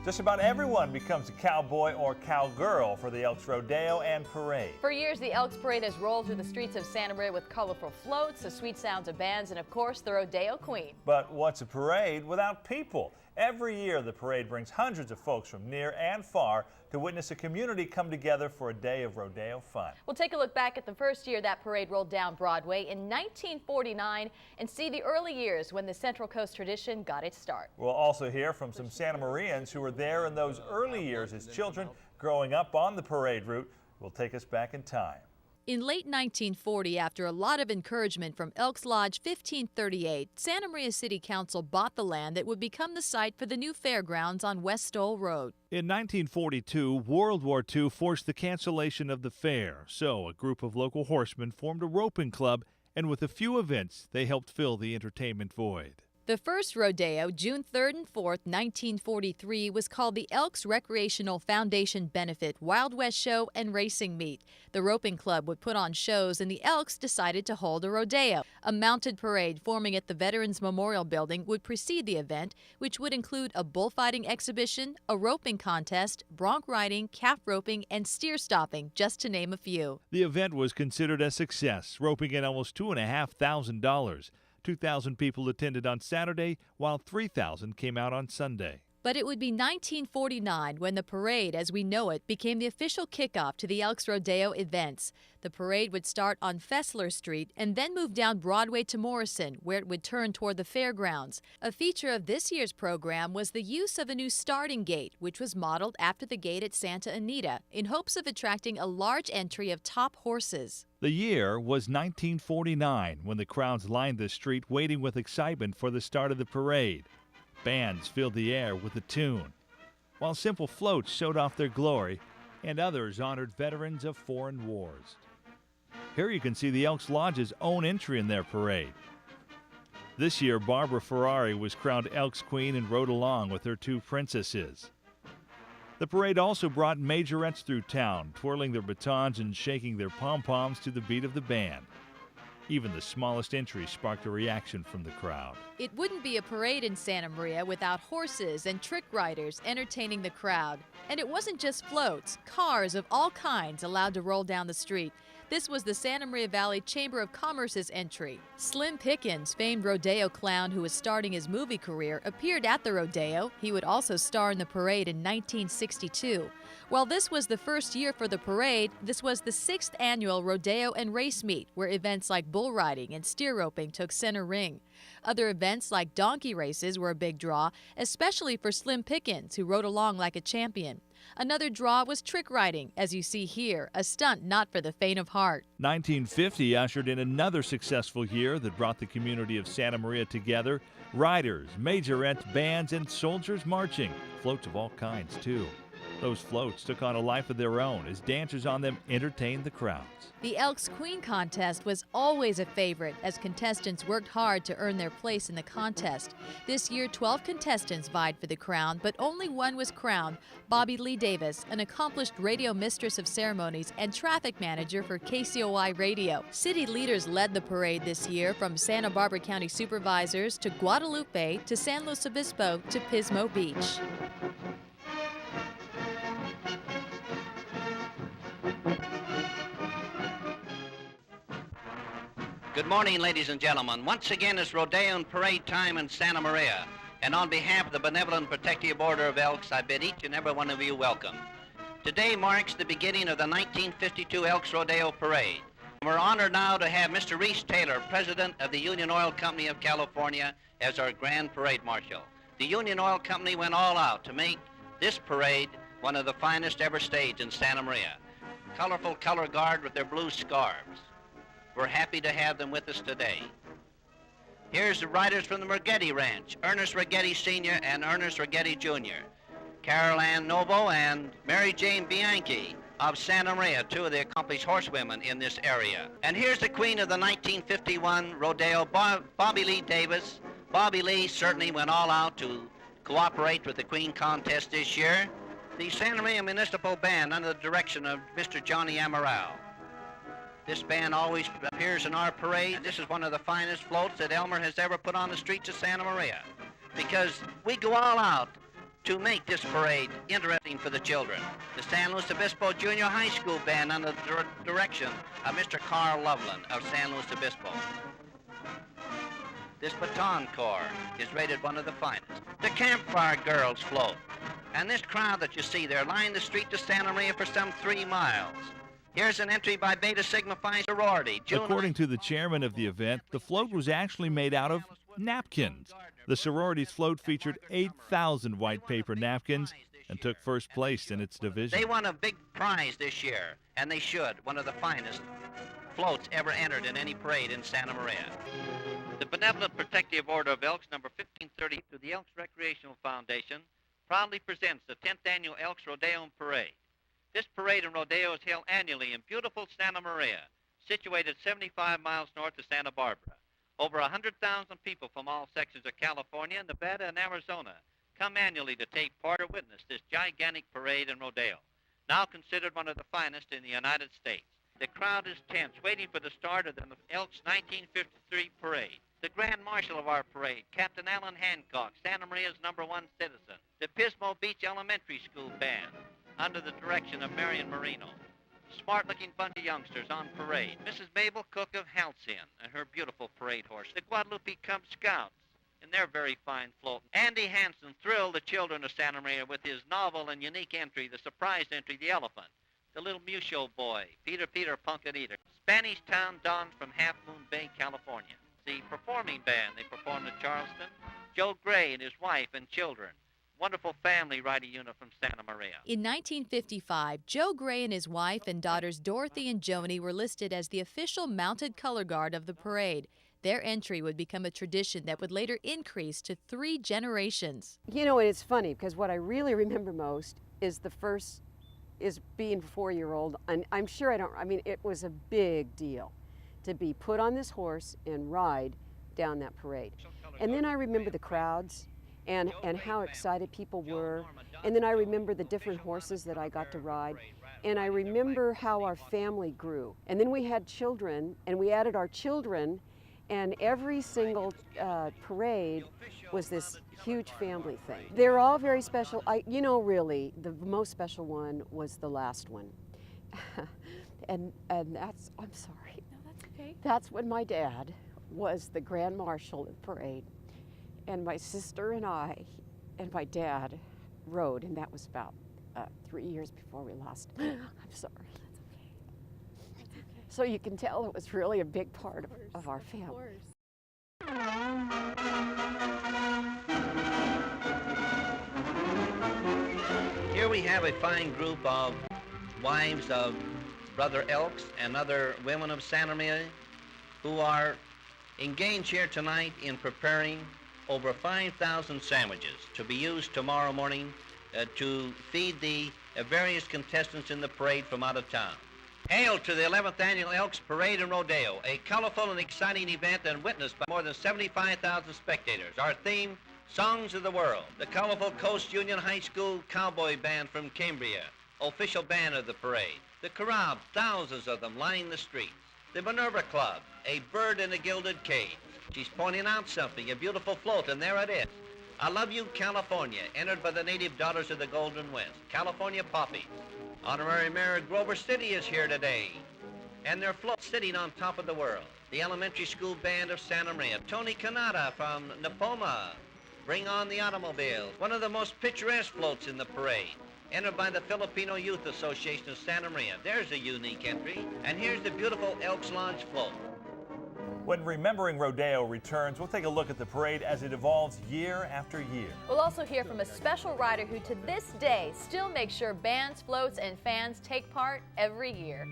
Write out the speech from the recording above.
Just about everyone becomes a cowboy or cowgirl for the Elks Rodeo and Parade. For years, the Elks Parade has rolled through the streets of Santa Maria with colorful floats, the sweet sounds of bands, and of course, the Rodeo Queen. But what's a parade without people? Every year, the parade brings hundreds of folks from near and far to witness a community come together for a day of rodeo fun. We'll take a look back at the first year that parade rolled down Broadway in 1949 and see the early years when the Central Coast tradition got its start. We'll also hear from some Santa Marians who were there in those early years as children growing up on the parade route. Will take us back in time. In late 1940, after a lot of encouragement from Elks Lodge 1538, Santa Maria City Council bought the land that would become the site for the new fairgrounds on West Stoll Road. In 1942, World War II forced the cancellation of the fair, so a group of local horsemen formed a roping club, and with a few events, they helped fill the entertainment void. The first rodeo, June 3rd and 4th, 1943, was called the Elks Recreational Foundation Benefit Wild West Show and Racing Meet. The roping club would put on shows, and the Elks decided to hold a rodeo. A mounted parade forming at the Veterans Memorial Building would precede the event, which would include a bullfighting exhibition, a roping contest, bronc riding, calf roping, and steer stopping, just to name a few. The event was considered a success, roping in almost $2,500. 2,000 people attended on Saturday, while 3,000 came out on Sunday. But it would be 1949 when the parade, as we know it, became the official kickoff to the Elks Rodeo events. The parade would start on Fessler Street and then move down Broadway to Morrison, where it would turn toward the fairgrounds. A feature of this year's program was the use of a new starting gate, which was modeled after the gate at Santa Anita, in hopes of attracting a large entry of top horses. The year was 1949 when the crowds lined the street waiting with excitement for the start of the parade. Bands filled the air with a tune, while simple floats showed off their glory and others honored veterans of foreign wars. Here you can see the Elks Lodge's own entry in their parade. This year, Barbara Ferrari was crowned Elks Queen and rode along with her two princesses. The parade also brought majorettes through town, twirling their batons and shaking their pom-poms to the beat of the band. Even the smallest entry sparked a reaction from the crowd. It wouldn't be a parade in Santa Maria without horses and trick riders entertaining the crowd. And it wasn't just floats, cars of all kinds allowed to roll down the street. This was the Santa Maria Valley Chamber of Commerce's entry. Slim Pickens, famed rodeo clown who was starting his movie career, appeared at the rodeo. He would also star in the parade in 1962. While this was the first year for the parade, this was the 6th annual Rodeo and Race Meet, where events like bull riding and steer roping took center ring. Other events like donkey races were a big draw, especially for Slim Pickens, who rode along like a champion. Another draw was trick riding, as you see here, a stunt not for the faint of heart. 1950 ushered in another successful year that brought the community of Santa Maria together. Riders, majorettes, bands, and soldiers marching. Floats of all kinds, too. Those floats took on a life of their own as dancers on them entertained the crowds. The Elks Queen contest was always a favorite as contestants worked hard to earn their place in the contest. This year, 12 contestants vied for the crown, but only one was crowned, Bobby Lee Davis, an accomplished radio mistress of ceremonies and traffic manager for KCOY Radio. City leaders led the parade this year, from Santa Barbara County supervisors to Guadalupe to San Luis Obispo to Pismo Beach. Good morning, ladies and gentlemen. Once again, it's Rodeo and Parade time in Santa Maria. And on behalf of the Benevolent Protective Order of Elks, I bid each and every one of you welcome. Today marks the beginning of the 1952 Elks Rodeo Parade. We're honored now to have Mr. Reese Taylor, President of the Union Oil Company of California, as our Grand Parade Marshal. The Union Oil Company went all out to make this parade one of the finest ever staged in Santa Maria. Colorful color guard with their blue scarves. We're happy to have them with us today. Here's the riders from the Righetti Ranch, Ernest Righetti Sr. and Ernest Righetti Jr., Carol Ann Novo and Mary Jane Bianchi of Santa Maria, two of the accomplished horsewomen in this area. And here's the queen of the 1951 rodeo, Bobby Lee Davis. Bobby Lee certainly went all out to cooperate with the Queen contest this year. The Santa Maria Municipal Band under the direction of Mr. Johnny Amaral. This band always appears in our parade. This is one of the finest floats that Elmer has ever put on the streets of Santa Maria, because we go all out to make this parade interesting for the children. The San Luis Obispo Junior High School Band under the direction of Mr. Carl Loveland of San Luis Obispo. This baton corps is rated one of the finest. The Campfire Girls float. And this crowd that you see there lined the street to Santa Maria for some 3 miles. Here's an entry by Beta Sigma Phi sorority. According to the chairman of the event, the float was actually made out of napkins. The sorority's float featured 8,000 white paper napkins and took first place in its division. They won a big prize this year, and they should. One of the finest floats ever entered in any parade in Santa Maria. The Benevolent Protective Order of Elks, number 1530, through the Elks Recreational Foundation, proudly presents the 10th Annual Elks Rodeo and Parade. This parade and rodeo is held annually in beautiful Santa Maria, situated 75 miles north of Santa Barbara. Over 100,000 people from all sections of California, Nevada, and Arizona come annually to take part or witness this gigantic parade and rodeo, now considered one of the finest in the United States. The crowd is tense, waiting for the start of the Elks 1953 parade. The Grand Marshal of our parade, Captain Alan Hancock, Santa Maria's #1 citizen. The Pismo Beach Elementary School Band, under the direction of Marion Marino. Smart-looking bunch of youngsters on parade. Mrs. Mabel Cook of Halcyon and her beautiful parade horse. The Guadalupe Cub Scouts in their very fine float. Andy Hansen thrilled the children of Santa Maria with his novel and unique entry, the surprise entry, The Elephant. The Little Musho Boy, Peter Punket Eater. Spanish Town Don from Half Moon Bay, California. The performing band, they performed at Charleston. Joe Gray and his wife and children. Wonderful family riding unit from Santa Maria. In 1955, Joe Gray and his wife and daughters Dorothy and Joni were listed as the official mounted color guard of the parade. Their entry would become a tradition that would later increase to 3 generations. You know, it's funny because what I really remember most is being 4-year-old, and I'm sure it was a big deal to be put on this horse and ride down that parade. And then I remember the crowds and how excited people were. And then I remember the different horses that I got to ride. And I remember how our family grew. And then we had children, and we added our children, and every single parade was this huge family thing. They're all very special. Really, the most special one was the last one. and that's, I'm sorry. No, that's okay. That's when my dad was the Grand Marshal of the parade. And my sister and I and my dad rode, and that was about 3 years before we lost. I'm sorry. That's okay. That's okay. So you can tell it was really a big part of our family. Here we have a fine group of wives of Brother Elks and other women of Santa Maria who are engaged here tonight in preparing over 5,000 sandwiches to be used tomorrow morning to feed the various contestants in the parade from out of town. Hail to the 11th Annual Elks Parade and Rodeo, a colorful and exciting event and witnessed by more than 75,000 spectators. Our theme, Songs of the World. The colorful Coast Union High School Cowboy Band from Cambria, official band of the parade. The crowd, thousands of them, line the streets. The Minerva Club, a bird in a gilded cage. She's pointing out something, a beautiful float, and there it is. I Love You, California, entered by the native daughters of the Golden West, California Poppies. Honorary Mayor Grover City is here today, and their float sitting on top of the world. The Elementary School Band of Santa Maria, Tony Canada from Napoma, Bring on the Automobiles, one of the most picturesque floats in the parade, entered by the Filipino Youth Association of Santa Maria. There's a unique entry, and here's the beautiful Elks Lodge float. When Remembering Rodeo returns, we'll take a look at the parade as it evolves year after year. We'll also hear from a special rider who to this day still makes sure bands, floats, and fans take part every year.